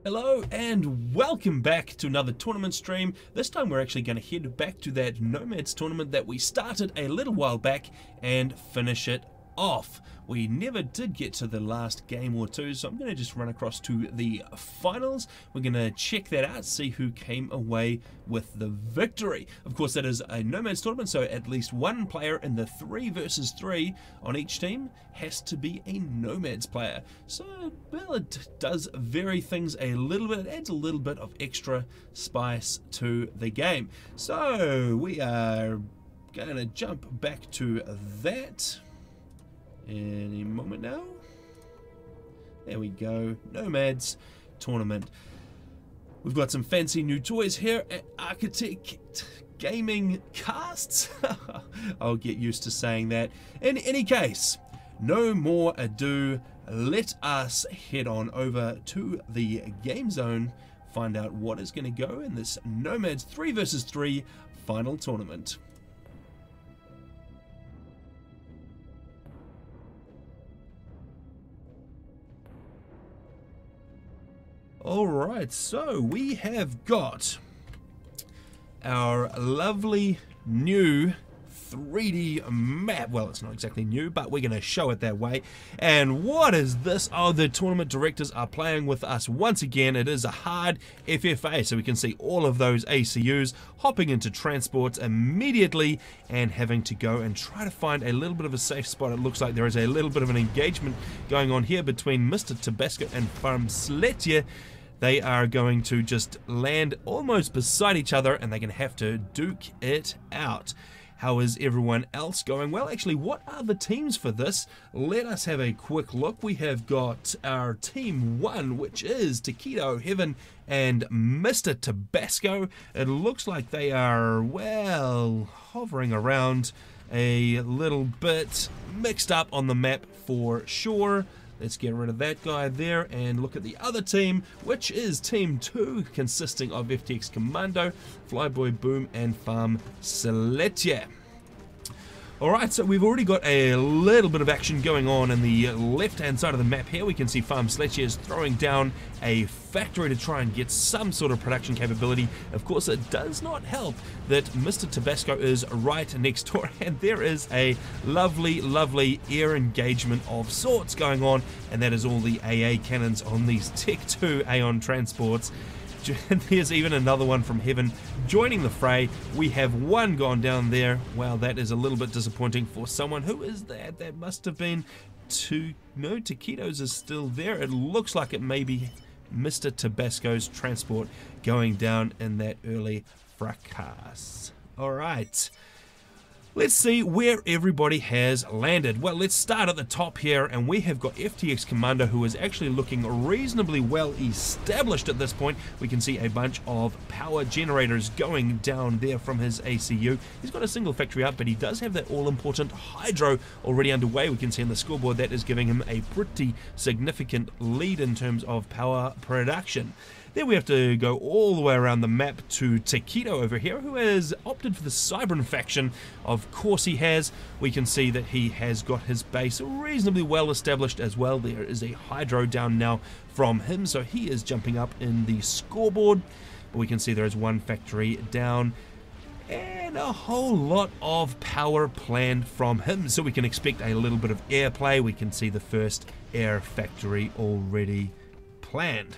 Hello and welcome back to another tournament stream. This time we're actually going to head back to that Nomads tournament that we started a little while back and finish it off. We never did get to the last game or two, so I'm going to just run across to the finals. We're going to check that out, see who came away with the victory. Of course, that is a Nomads tournament, so at least one player in the 3 versus 3 on each team has to be a Nomads player. So, well, it does vary things a little bit. It adds a little bit of extra spice to the game. So, we are going to jump back to that any moment now. There we go. Nomads Tournament. We've got some fancy new toys here at Architect Gaming Casts. I'll get used to saying that. In any case, no more ado. Let us head on over to the game zone, find out what is going to go in this Nomads 3 versus 3 final tournament. Alright, so we have got our lovely new 3D map. Well, it's not exactly new, but we're going to show it that way. And what is this? Oh, the tournament directors are playing with us once again. It is a hard FFA, so we can see all of those ACUs hopping into transports immediately and having to go and try to find a little bit of a safe spot. It looks like there is a little bit of an engagement going on here between Mr. Tabasco and Farm Sletje. They are going to just land almost beside each other and they're going to have to duke it out. How is everyone else going? Well, actually, what are the teams for this? Let us have a quick look. We have got our team 1, which is Taquito, Heaven, and Mr. Tabasco. It looks like they are, well, hovering around a little bit mixed up on the map for sure. Let's get rid of that guy there and look at the other team, which is Team 2, consisting of FTX Commando, Flyboy Boom, and Farm Sletje. Alright, so we've already got a little bit of action going on in the left-hand side of the map here. We can see Farm Sletje is throwing down a factory to try and get some sort of production capability. Of course, it does not help that Mr. Tabasco is right next door, and there is a lovely, lovely air engagement of sorts going on, and that is all the AA cannons on these Tech 2 Aeon transports. There's even another one from Heaven joining the fray. We have one gone down there. Well, that is a little bit disappointing for someone. Who is that? That must have been no, Taquitos is still there. It looks like it may be Mr. Tabasco's transport going down in that early fracas. Alright. Let's see where everybody has landed. Well, let's start at the top here, and we have got FTX Commando, who is actually looking reasonably well established at this point. We can see a bunch of power generators going down there from his ACU. He's got a single factory up, but he does have that all-important hydro already underway. We can see on the scoreboard that is giving him a pretty significant lead in terms of power production. Then we have to go all the way around the map to Taquito over here, who has opted for the Cybran faction. Of course he has. We can see that he has got his base reasonably well established as well. There is a hydro down now from him, so he is jumping up in the scoreboard. But we can see there is one factory down and a whole lot of power planned from him, so we can expect a little bit of airplay. We can see the first air factory already planned.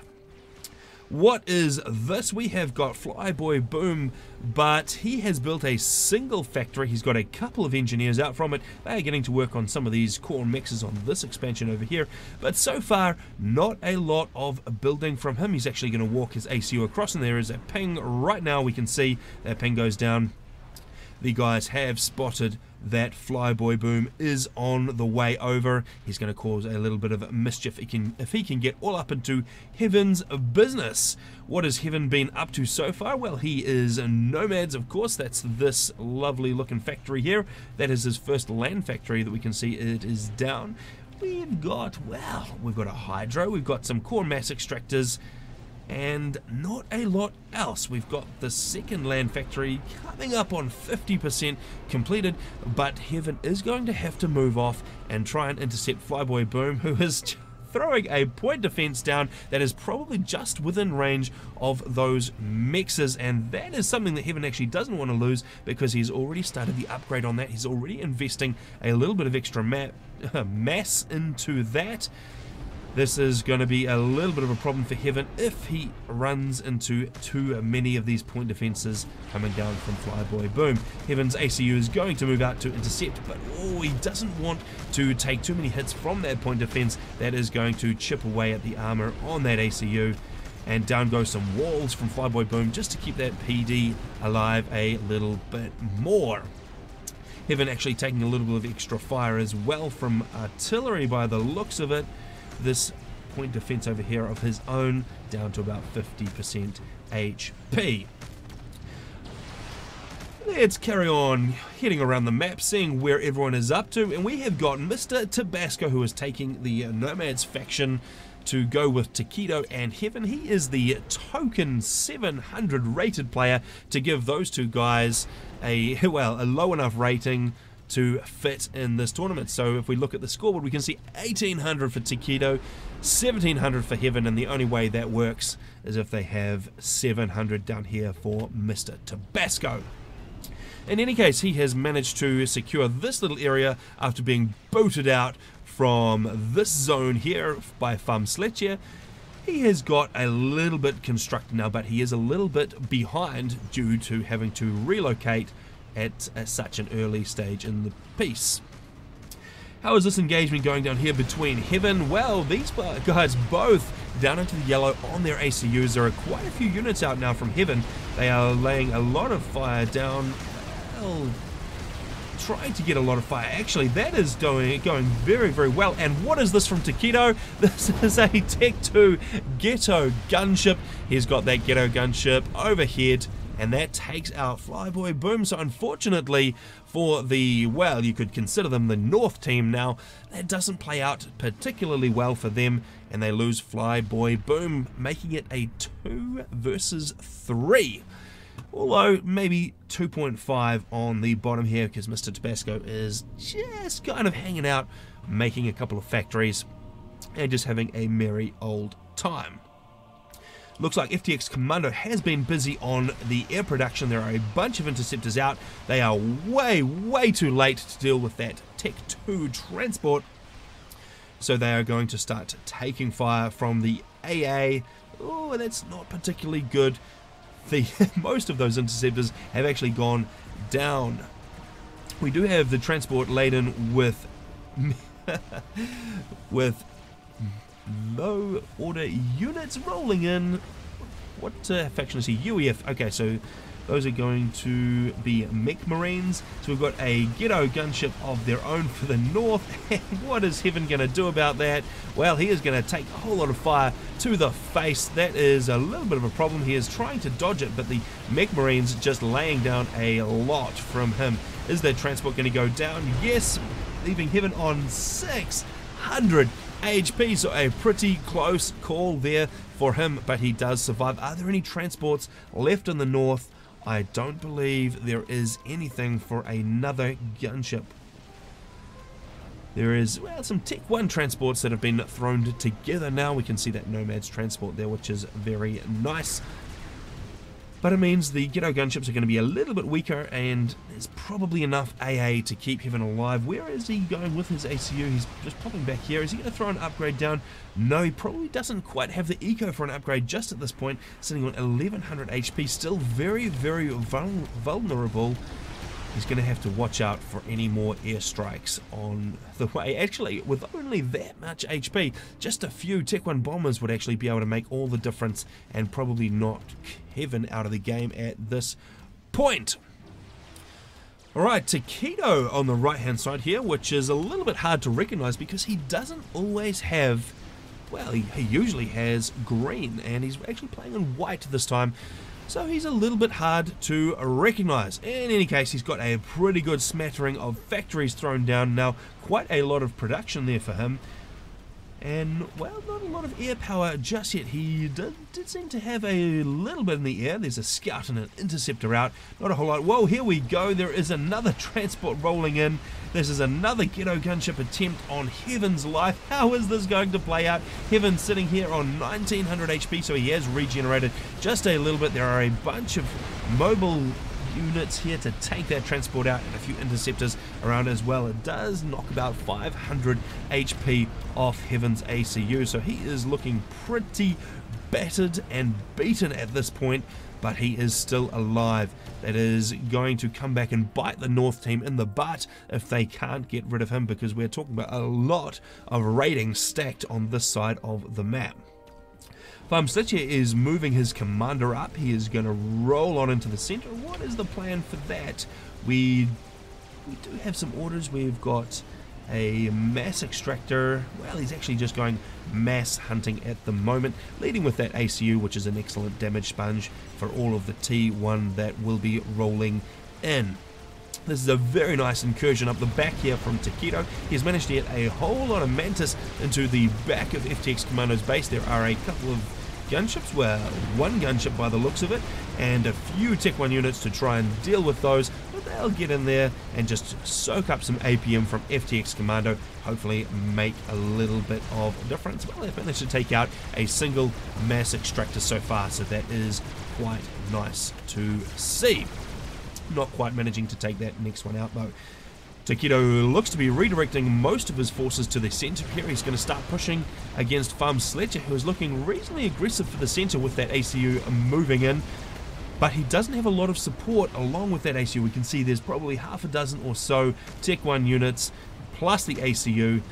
What is this? We have got Flyboy Boom, but he has built a single factory. He's got a couple of engineers out from it. They are getting to work on some of these core mixes on this expansion over here, but so far not a lot of building from him. He's actually going to walk his ACU across, and there is a ping right now. We can see that ping goes down. The guys have spotted that Flyboy Boom is on the way over. He's going to cause a little bit of mischief if he can get all up into Heaven's business. What has Heaven been up to so far? Well, he is Nomads, of course. That's this lovely looking factory here. That is his first land factory that we can see it is down. We've got a hydro, we've got some core mass extractors, and not a lot else. We've got the second land factory coming up on 50% completed, but Heaven is going to have to move off and try and intercept Flyboy Boom, who is throwing a point defense down that is probably just within range of those mexes, and that is something that Heaven actually doesn't want to lose because he's already started the upgrade on that. He's already investing a little bit of extra mass into that. This is going to be a little bit of a problem for Heaven if he runs into too many of these point defenses coming down from Flyboy Boom. Heaven's ACU is going to move out to intercept, but he doesn't want to take too many hits from that point defense. That is going to chip away at the armor on that ACU, and down goes some walls from Flyboy Boom just to keep that PD alive a little bit more. Heaven actually taking a little bit of extra fire as well from artillery by the looks of it. This point defense over here of his own down to about 50% HP. Let's carry on heading around the map, seeing where everyone is up to, and we have got Mr. Tabasco, who is taking the Nomads faction to go with Taquito and Heaven. He is the token 700 rated player to give those two guys a low enough rating to fit in this tournament. So if we look at the scoreboard, we can see 1800 for Taquito, 1700 for Heaven, and the only way that works is if they have 700 down here for Mr. Tabasco. In any case, he has managed to secure this little area after being booted out from this zone here by Farm Sletcher. He has got a little bit constructed now, but he is a little bit behind due to having to relocate at such an early stage in the piece. How is this engagement going down here between Heaven? Well, these guys both down into the yellow on their ACUs. There are quite a few units out now from Heaven. They are laying a lot of fire down. Well, trying to get a lot of fire. Actually, that is going very, very well. And what is this from Taquito? This is a Tech 2 Ghetto gunship. He's got that Ghetto gunship overhead, and that takes out Flyboy Boom. So unfortunately for the, well, you could consider them the North team now, that doesn't play out particularly well for them, and they lose Flyboy Boom, making it a 2 versus 3. Although maybe 2.5 on the bottom here, because Mr. Tabasco is just kind of hanging out, making a couple of factories, and just having a merry old time. Looks like FTX Commando has been busy on the air production. There are a bunch of interceptors out. They are way, way too late to deal with that Tech 2 transport. So they are going to start taking fire from the AA. Oh, that's not particularly good. Most of those interceptors have actually gone down. We do have the transport laden with low order units rolling in. What faction is he? UEF. Okay, so those are going to be Mech Marines. So we've got a Ghetto gunship of their own for the north. And what is Heaven going to do about that? Well, he is going to take a whole lot of fire to the face. That is a little bit of a problem. He is trying to dodge it, but the Mech Marines just laying down a lot from him. Is their transport going to go down? Yes, leaving Heaven on 600 HP, so a pretty close call there for him, but he does survive. Are there any transports left in the north? I don't believe there is anything for another gunship. There is, well, some Tech 1 transports that have been thrown together now. We can see that Nomads transport there, which is very nice. But it means the Ghetto gunships are going to be a little bit weaker, and there's probably enough AA to keep Heaven alive. Where is he going with his ACU? He's just popping back here. Is he going to throw an upgrade down? No, he probably doesn't quite have the eco for an upgrade just at this point. Sitting on 1100 HP, still very, very vulnerable. He's going to have to watch out for any more airstrikes on the way. Actually, with only that much HP, just a few Tech 1 bombers would actually be able to make all the difference and probably knock Heaven out of the game at this point. Alright, Taquito on the right hand side here, which is a little bit hard to recognize because he doesn't always have, well, he usually has green, and he's actually playing in white this time. So he's a little bit hard to recognize. In any case, he's got a pretty good smattering of factories thrown down now. Quite a lot of production there for him. And, well, not a lot of air power just yet. He did seem to have a little bit in the air. There's a scout and an interceptor out. Not a whole lot. Whoa, here we go. There is another transport rolling in. This is another Ghetto gunship attempt on Heaven's life. How is this going to play out? Heaven sitting here on 1900 HP, so he has regenerated just a little bit. There are a bunch of mobile units here to take that transport out, and a few interceptors around as well. It does knock about 500 HP off Heaven's ACU, so he is looking pretty battered and beaten at this point, but he is still alive. That is going to come back and bite the North team in the butt if they can't get rid of him, because we're talking about a lot of ratings stacked on this side of the map. Slitcher is moving his commander up. He is going to roll on into the center. What is the plan for that? We do have some orders. We've got a mass extractor. Well, he's actually just going mass hunting at the moment, leading with that ACU, which is an excellent damage sponge for all of the T1 that will be rolling in. This is a very nice incursion up the back here from Takedo. He's managed to get a whole lot of Mantis into the back of FTX Commando's base. There are a couple of gunships, well, one gunship by the looks of it, and a few Tech 1 units to try and deal with those, but they'll get in there and just soak up some APM from FTX Commando, hopefully make a little bit of difference. Well, they've managed to take out a single mass extractor so far, so that is quite nice to see. Not quite managing to take that next one out though. Takedo looks to be redirecting most of his forces to the center here. He's going to start pushing against Sledger, who is looking reasonably aggressive for the center with that ACU moving in. But he doesn't have a lot of support along with that ACU. We can see there's probably half a dozen or so Tech 1 units plus the ACU.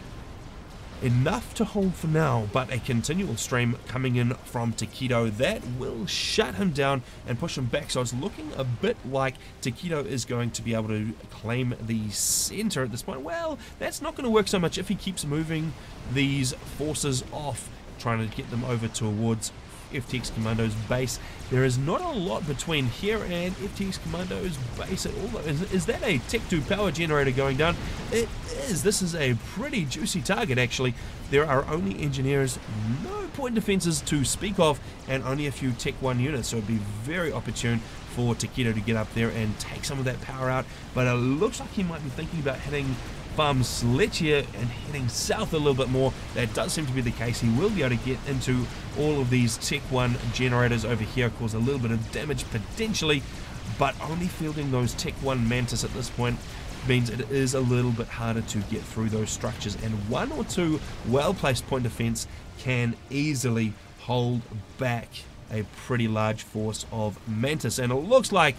Enough to hold for now, but a continual stream coming in from Takedo that will shut him down and push him back. So it's looking a bit like Takedo is going to be able to claim the center at this point. Well, that's not going to work so much if he keeps moving these forces off, trying to get them over towards FTX Commando's base. There is not a lot between here and FTX Commando's base at all. Is that a Tech 2 power generator going down? It is. This is a pretty juicy target actually. There are only engineers, no point defenses to speak of, and only a few Tech 1 units, so it'd be very opportune for Takedo to get up there and take some of that power out. But it looks like he might be thinking about hitting Sledger and heading south a little bit more. That does seem to be the case. He will be able to get into all of these Tech 1 generators over here, cause a little bit of damage potentially, but only fielding those Tech 1 Mantis at this point means it is a little bit harder to get through those structures, and one or two well-placed point defense can easily hold back a pretty large force of Mantis. And it looks like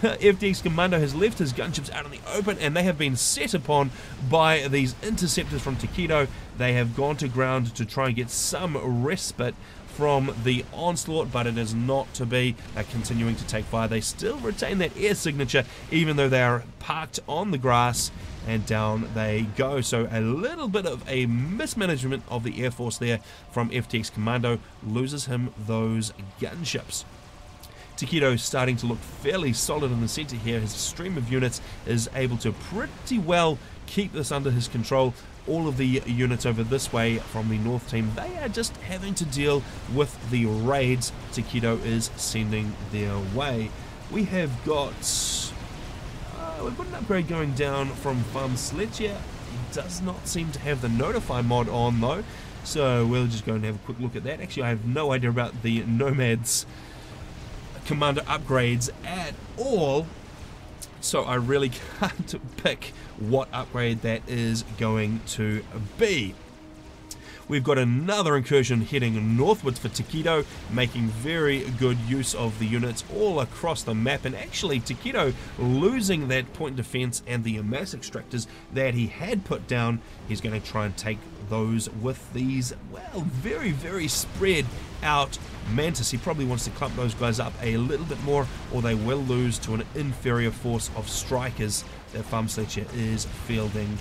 FTX Commando has left his gunships out in the open, and they have been set upon by these interceptors from Takedo. They have gone to ground to try and get some respite from the onslaught, but it is not to be. They're continuing to take fire. They still retain that air signature, even though they are parked on the grass, and down they go. So a little bit of a mismanagement of the Air Force there from FTX Commando, loses him those gunships. Takedo starting to look fairly solid in the center here. His stream of units is able to pretty well keep this under his control. All of the units over this way from the North team, they are just having to deal with the raids Takedo is sending their way. We have got we've got an upgrade going down from Sledger. He does not seem to have the Notify mod on though, so we'll just go and have a quick look at that. Actually, I have no idea about the Nomads Commander upgrades at all, so I really can't pick what upgrade that is going to be. We've got another incursion heading northwards for Takedo, making very good use of the units all across the map, and actually Takedo losing that point defense and the mass extractors that he had put down. He's going to try and take those with these, well, very, very spread out Mantis. He probably wants to clump those guys up a little bit more, or they will lose to an inferior force of strikers that Sledger is fielding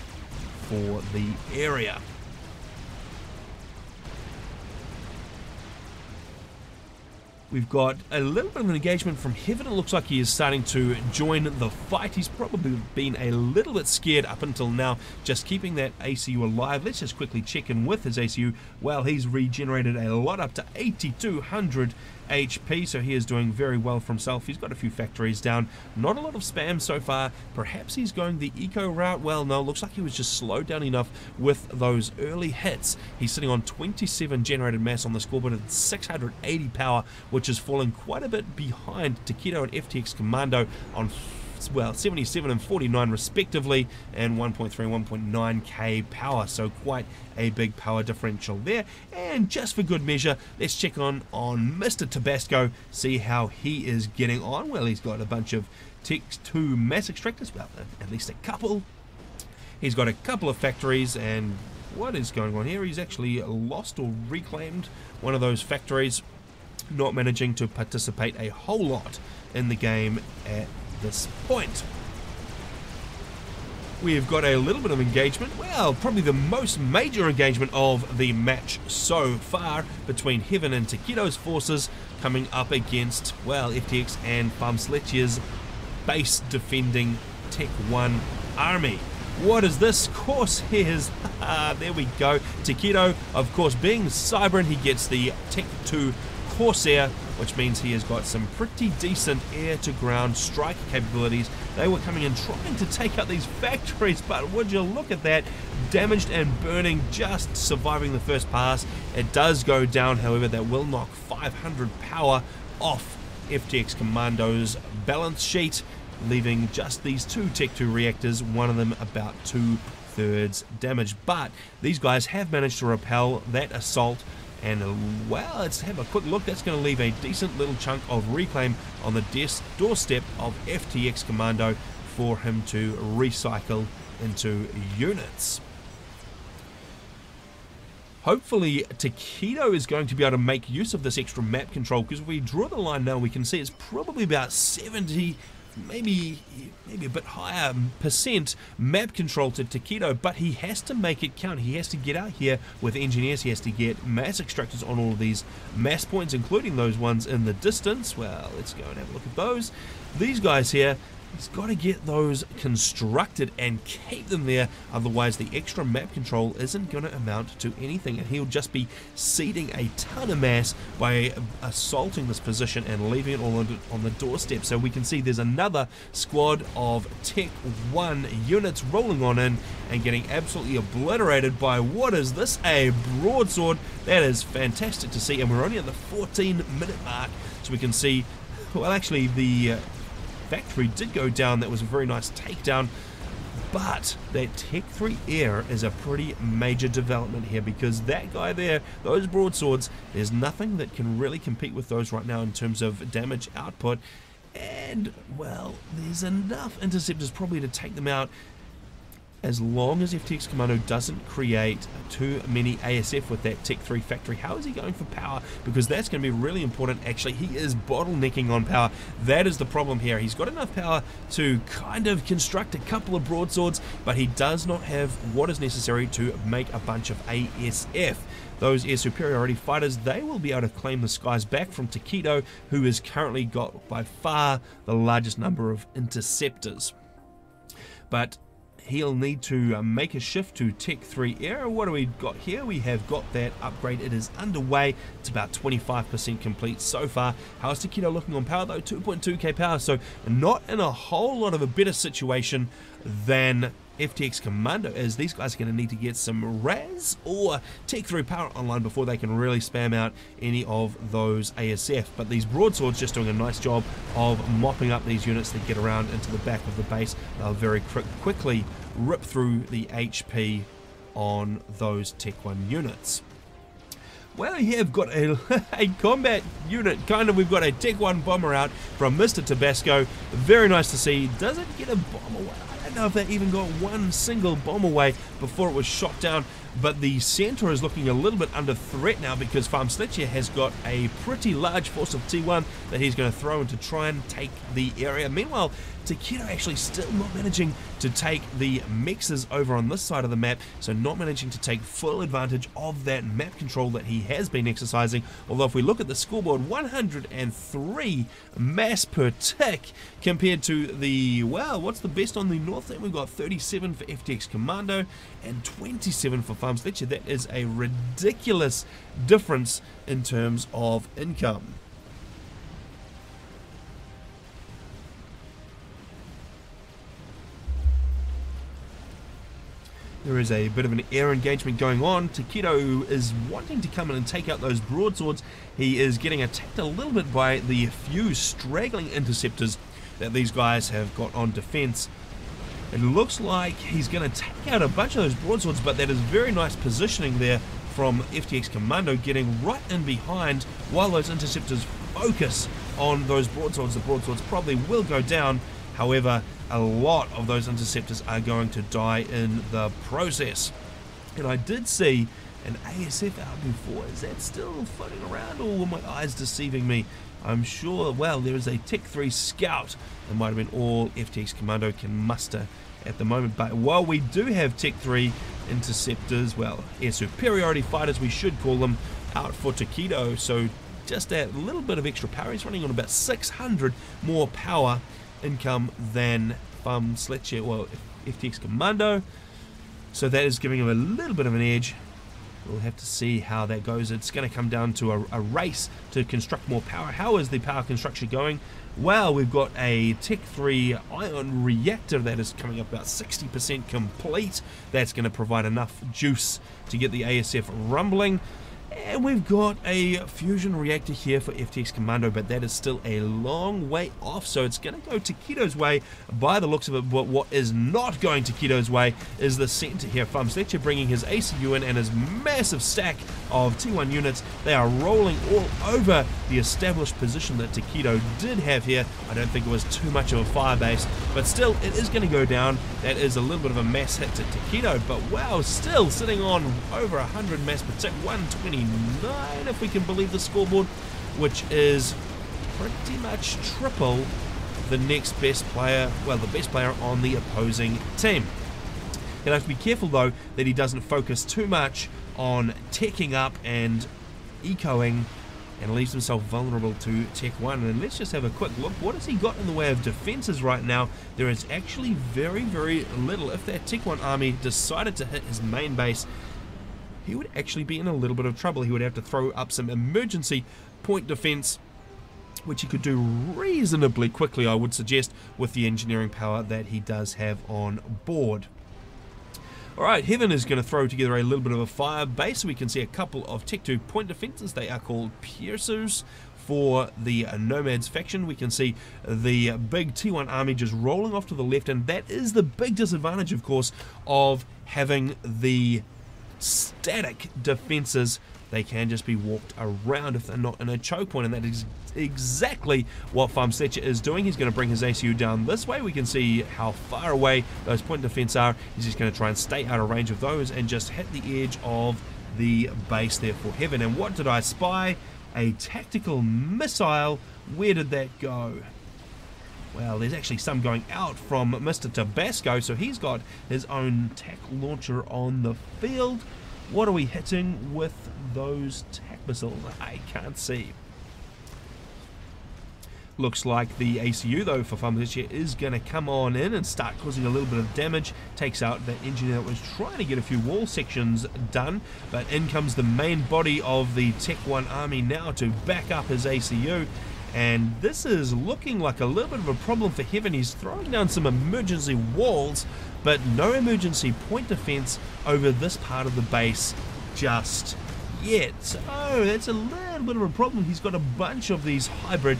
for the area. We've got a little bit of an engagement from Heaven. It looks like he is starting to join the fight. He's probably been a little bit scared up until now, just keeping that ACU alive. Let's just quickly check in with his ACU. Well, he's regenerated a lot, up to 8,200 HP, so he is doing very well for himself. He's got a few factories down. Not a lot of spam so far. Perhaps he's going the eco route. Well, no, looks like he was just slowed down enough with those early hits. He's sitting on 27 generated mass on the scoreboard at 680 power, which is falling quite a bit behind Takedo and FTX Commando on, well, 77 and 49 respectively, and 1.3 and 1.9k power, so quite a big power differential there. And just for good measure, let's check on Mr. Tabasco, see how he is getting on. Well, he's got a bunch of Tech 2 mass extractors, well, at least a couple. He's got a couple of factories, and what is going on here? He's actually lost or reclaimed one of those factories, not managing to participate a whole lot in the game at this point. We've got a little bit of engagement, well, probably the most major engagement of the match so far, between Heaven and Takedo's forces coming up against, well, FTX and Farm Sletcher's base defending Tech 1 army. What is this? Course here's, there we go. Takedo, of course, being Cybran, he gets the Tech 2 Corsair, which means he has got some pretty decent air-to-ground strike capabilities. They were coming in trying to take out these factories, but would you look at that, damaged and burning, just surviving the first pass. It does go down, however, that will knock 500 power off FTX Commando's balance sheet, leaving just these two Tech 2 reactors, one of them about 2/3 damage. But these guys have managed to repel that assault. And, well, let's have a quick look. That's going to leave a decent little chunk of reclaim on the doorstep of FTX Commando for him to recycle into units. Hopefully, Takedo is going to be able to make use of this extra map control, because if we draw the line now, we can see it's probably about 70, maybe a bit higher percent map control to Takedo, but he has to make it count. He has to get out here with engineers. He has to get mass extractors on all of these mass points, including those ones in the distance. Well, let's go and have a look at those. These guys here, he's got to get those constructed and keep them there, otherwise the extra map control isn't going to amount to anything, and he'll just be seeding a ton of mass by assaulting this position and leaving it all on the doorstep. So we can see there's another squad of Tech 1 units rolling on in and getting absolutely obliterated by, what is this, a broadsword. That is fantastic to see, and we're only at the 14-minute mark, so we can see, well, actually the factory did go down. That was a very nice takedown, but that Tech 3 air is a pretty major development here, because that guy there, those broadswords, there's nothing that can really compete with those right now in terms of damage output, and, well, there's enough interceptors probably to take them out, as long as FTX Commando doesn't create too many ASF with that Tech 3 factory. How is he going for power? Because that's going to be really important. Actually, he is bottlenecking on power. That is the problem here. He's got enough power to kind of construct a couple of broadswords, but he does not have what is necessary to make a bunch of ASF. Those air superiority fighters, they will be able to claim the skies back from Takedo, who has currently got by far the largest number of interceptors. But he'll need to make a shift to Tech 3 air. What do we got here? We have got that upgrade. It is underway. It's about 25% complete so far. How's Takedo looking on power though? 2.2k power, so not in a whole lot of a better situation than FTX Commando is. These guys are going to need to get some RAS or Tech 3 power online before they can really spam out any of those ASF. But these broadswords just doing a nice job of mopping up these units that get around into the back of the base. They'll very quickly rip through the HP on those Tech 1 units. Well, we have got a combat unit, kind of. We've got a Tech 1 bomber out from Mr. Tabasco. Very nice to see. Does it get a bomb away? I don't know if they even got one single bomb away before it was shot down but the center is looking a little bit under threat now because Farm Sledger has got a pretty large force of T1 that he's going to throw in to try and take the area. Meanwhile, Takedo actually still not managing to take the mexes over on this side of the map, so not managing to take full advantage of that map control that he has been exercising. Although if we look at the scoreboard, 103 mass per tick compared to the, well, what's the best on the north end? We've got 37 for FTX Commando and 27 for Farm Sledger. That is a ridiculous difference in terms of income. There is a bit of an air engagement going on. Takedo is wanting to come in and take out those broadswords. He is getting attacked a little bit by the few straggling interceptors that these guys have got on defense. It looks like he's going to take out a bunch of those broadswords, but that is very nice positioning there from FTX Commando, getting right in behind while those interceptors focus on those broadswords. The broadswords probably will go down. However, a lot of those interceptors are going to die in the process. And I did see an ASF out before. Is that still floating around, or were my eyes deceiving me? I'm sure, well, there is a Tech 3 Scout. That might have been all FTX Commando can muster at the moment. But while we do have Tech 3 interceptors, well, air superiority fighters we should call them, out for Takedo, so just that little bit of extra power. He's running on about 600 more power income than Farm Sledger, well, FTX Commando, so that is giving him a little bit of an edge. We'll have to see how that goes. It's going to come down to a race to construct more power. How is the power construction going? Well, we've got a Tech 3 ion reactor that is coming up about 60% complete. That's going to provide enough juice to get the ASF rumbling. And we've got a fusion reactor here for FTX Commando, but that is still a long way off, so it's going to go Takedo's way by the looks of it. But what is not going Takedo's way is the center here. Farm Sledger bringing his ACU in and his massive stack of T1 units. They are rolling all over the established position that Takedo did have here. I don't think it was too much of a fire base, but still, it is going to go down. That is a little bit of a mass hit to Takedo, but wow, still sitting on over 100 mass per tick, 129 if we can believe the scoreboard, which is pretty much triple the next best player, well, the best player on the opposing team. He'll have to be careful though that he doesn't focus too much on teching up and ecoing and leaves himself vulnerable to Tech 1. And let's just have a quick look. What has he got in the way of defenses right now? There is actually very, very little. If that Tech 1 army decided to hit his main base, he would actually be in a little bit of trouble. He would have to throw up some emergency point defense, which he could do reasonably quickly, I would suggest, with the engineering power that he does have on board. Alright, Heaven is going to throw together a little bit of a fire base. We can see a couple of Tech 2 point defenses. They are called piercers for the Nomads faction. We can see the big T1 army just rolling off to the left, and that is the big disadvantage, of course, of having the static defenses. They can just be walked around if they're not in a choke point, and that is exactly what Farm Sledger is doing. He's going to bring his ACU down this way. We can see how far away those point defense are. He's just going to try and stay out of range of those and just hit the edge of the base there for Heaven. And what did I spy? A tactical missile. Where did that go? Well, there's actually some going out from Mr. Tabasco, so he's got his own tac launcher on the field. What are we hitting with those tac missiles? I can't see. Looks like the ACU, though, for Farm Sledger is going to come on in and start causing a little bit of damage. Takes out that engineer that was trying to get a few wall sections done, but in comes the main body of the Tech 1 army now to back up his ACU. And this is looking like a little bit of a problem for Heaven. He's throwing down some emergency walls, but no emergency point defense over this part of the base just yet. So that's a little bit of a problem. He's got a bunch of these hybrid,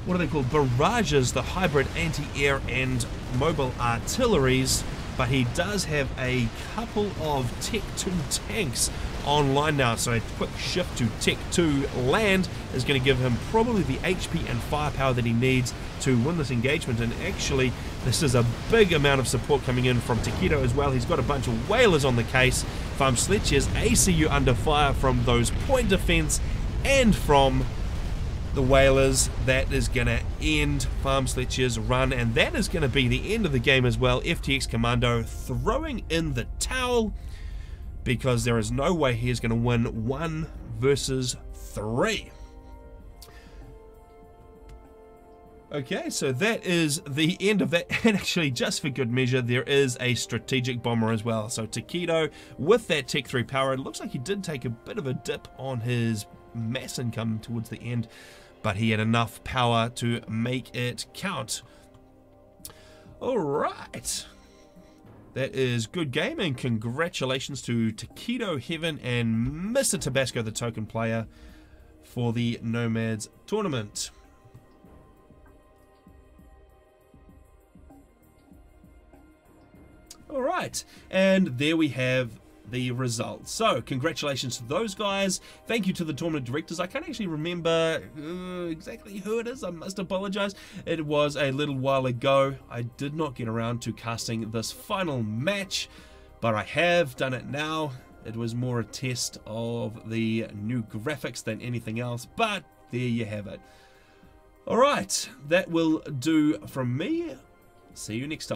what are they called, barrages, the hybrid anti-air and mobile artilleries, but he does have a couple of Tech 2 tanks online now, so a quick shift to Tech 2 land is going to give him probably the HP and firepower that he needs to win this engagement. And actually, this is a big amount of support coming in from Takedo as well. He's got a bunch of whalers on the case. Farm Sledges, ACU under fire from those point defense and from the whalers. That is going to end Farm Sledge's run, and that is going to be the end of the game as well. FTX Commando throwing in the towel, because there is no way he is going to win 1 versus 3. Okay, so that is the end of that. And actually, just for good measure, there is a strategic bomber as well. So Takedo, with that Tech 3 power, it looks like he did take a bit of a dip on his mass income towards the end, but he had enough power to make it count. Alright. That is good game, and congratulations to Takedo Heaven and Mr. Tabasco, the token player, for the Nomads Tournament. Alright, and there we have the results. So, congratulations to those guys. Thank you to the tournament directors. I can't actually remember exactly who it is. I must apologize. It was a little while ago. I did not get around to casting this final match, but I have done it now. It was more a test of the new graphics than anything else, but there you have it. Alright, that will do from me. See you next time.